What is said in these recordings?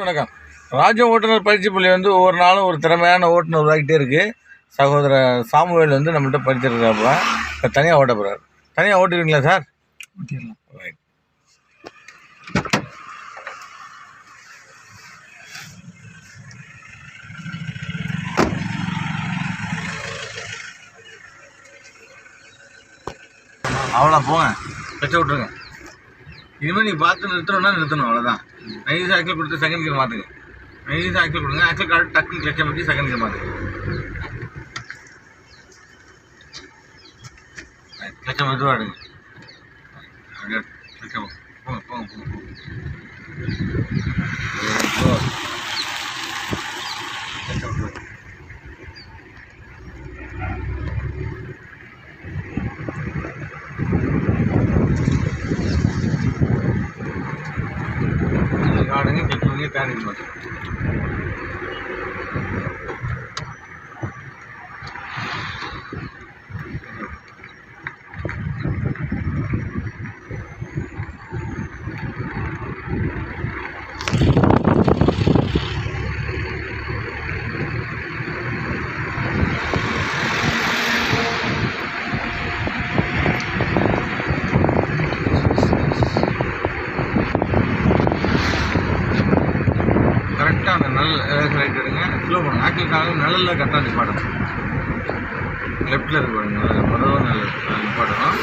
வணக்கம். ராஜ ஓட்டுநர் பயிற்சி பள்ளி ஒவ்வொரு நாளும் ஒரு திறமையான ஓட்டுநர் உருவாகிட்டே இருக்குது. சகோதரர் சாமுவேல் நம்மள்கிட்ட படிச்சிருக்காப்புல. இப்போ தனியாக ஓட்ட போகிறார். தனியாக ஓட்டுவீங்களா சார்? ஓட்டிடலாம். ரைட். அவ்வளோ போங்க, கச்ச விட்ருங்க. இனிமேல் நீங்கள் பார்த்து நிறுத்தணும்னா நிறுத்தணும், அவ்வளோதான். நைஸ் ஆக்கில் கொடுத்து செகண்ட் கியர் மாற்றுங்க. நைஸ் ஆக்கில் கொடுங்க. ஆக்கில் கார்டு டக்குன்னு கிளச்சை பற்றி செகண்ட் கியர் மாற்றுங்க. கிளச்சை மெதுவாக எடுங்க. அப்படியே கிளச்சை போங்க போங்க போங்க போங்க. கிளச்சை விட்டுருங்க. காடுங்க கிளச்சுவீங்க பேனிக் மாட்டோம். கரெக்டாக அந்த நல்ல ரைட் எடுங்க. ஸ்லோ பண்ணுங்க. ஆக்கிலுக்காக நல்ல கரெக்டாக நிப்பாட்டணும். லெஃப்டில் இருக்கு பாருங்க, மொதல் நல்ல நிப்பாட்டணும்.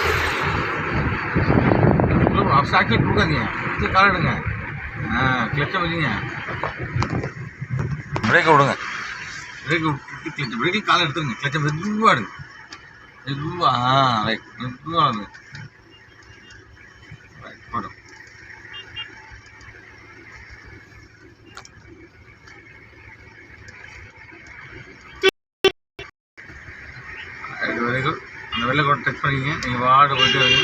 ஸ்லோ ஆக்கில் கொடுக்காதீங்க. கால் எடுங்க. கிளச்சை வச்சிங்க. பிரேக்கை விடுங்க. பிரேக்கை விட்டு கிளச்சு பிரேக்கில் காலை எடுத்துருங்க. கிளச்சை மெதுவாக எடுங்க. மெதுவாக ரைட் மெதுவாக இருங்க. ரைட் போடும். Very good. அந்த வெள்ளை கோட்டை டச் பண்ணிங்க. நீங்கள் வாட போயிட்டு வருங்க.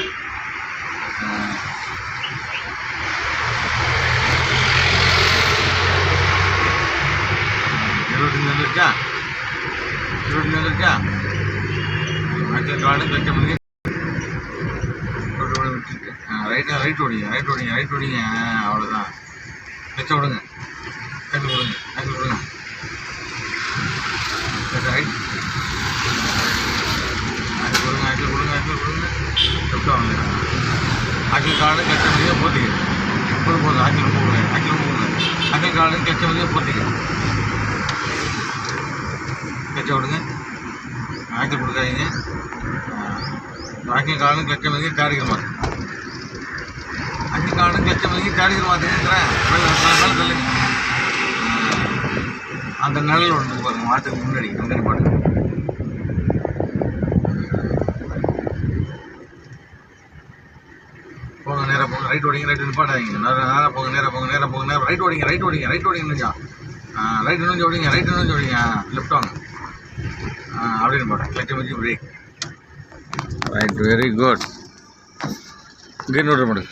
25 வந்துருச்சா? 25 வந்துருச்சா? ஆக்கில் கார்டு கிளச்சை பண்ணி விட்டுருக்கு. ரைட் ஓடிங்க. ரைட் ஓடிங்க. ரைட் ஓடிங்க. அவ்வளோதான். கிளச்சை விடுங்க. ஆக்கில் விடுங்க. ஆக்கில் விடுங்க. ரைட் ஆக்கில் கொடுங்க. ஆக்கில் கொடுங்க. ஆக்கில் கொடுங்க. லெஃப்ட் வாங்க. ஆக்கில் கார்டு கிளச்சை மதியாக போத்திக்க. போதும். ஆக்கில் போடுங்க. ஆக்கில் போடுங்க. ஆக்கில் கார்டு கிளச்சை மதியாக போத்திக்க. கிளச்சை விடுங்க. ஆக்கில் கொடுக்காதீங்க. ஆக்கில் கார்டு கிளச்சை மதியாக காரிகர் மாற்று. ஆக்கில் கார்டு கிளச்சை மதியாக காரிகர் மாற்றுங்கிறேன். மேலே தள்ளுங்க. அந்த நிழல் ஒன்று பாருங்க. மாட்டுக்கு முன்னாடி முன்னாடி பாட்டு போங்க. நேராக போங்க. ரைட் ஓடிங்க. ரைட் நிப்பாட்டாதீங்க. நேராக போங்க. நேராக போங்க. நேராக போங்க. நேரம் ரைட் ஓடிங்க. ரைட் ஓடிங்க. ரைட் ஓடிங்க நினைச்சா ரைட் நோஞ்சி ஓடிங்க. ரைட் நோஞ்சி ஓடிங்க. லெஃப்ட் வாங்க. அப்படின்னு போட்டேன். கிளச்சை வச்சு break. Right very good. Green ஓட மாட்டேன்.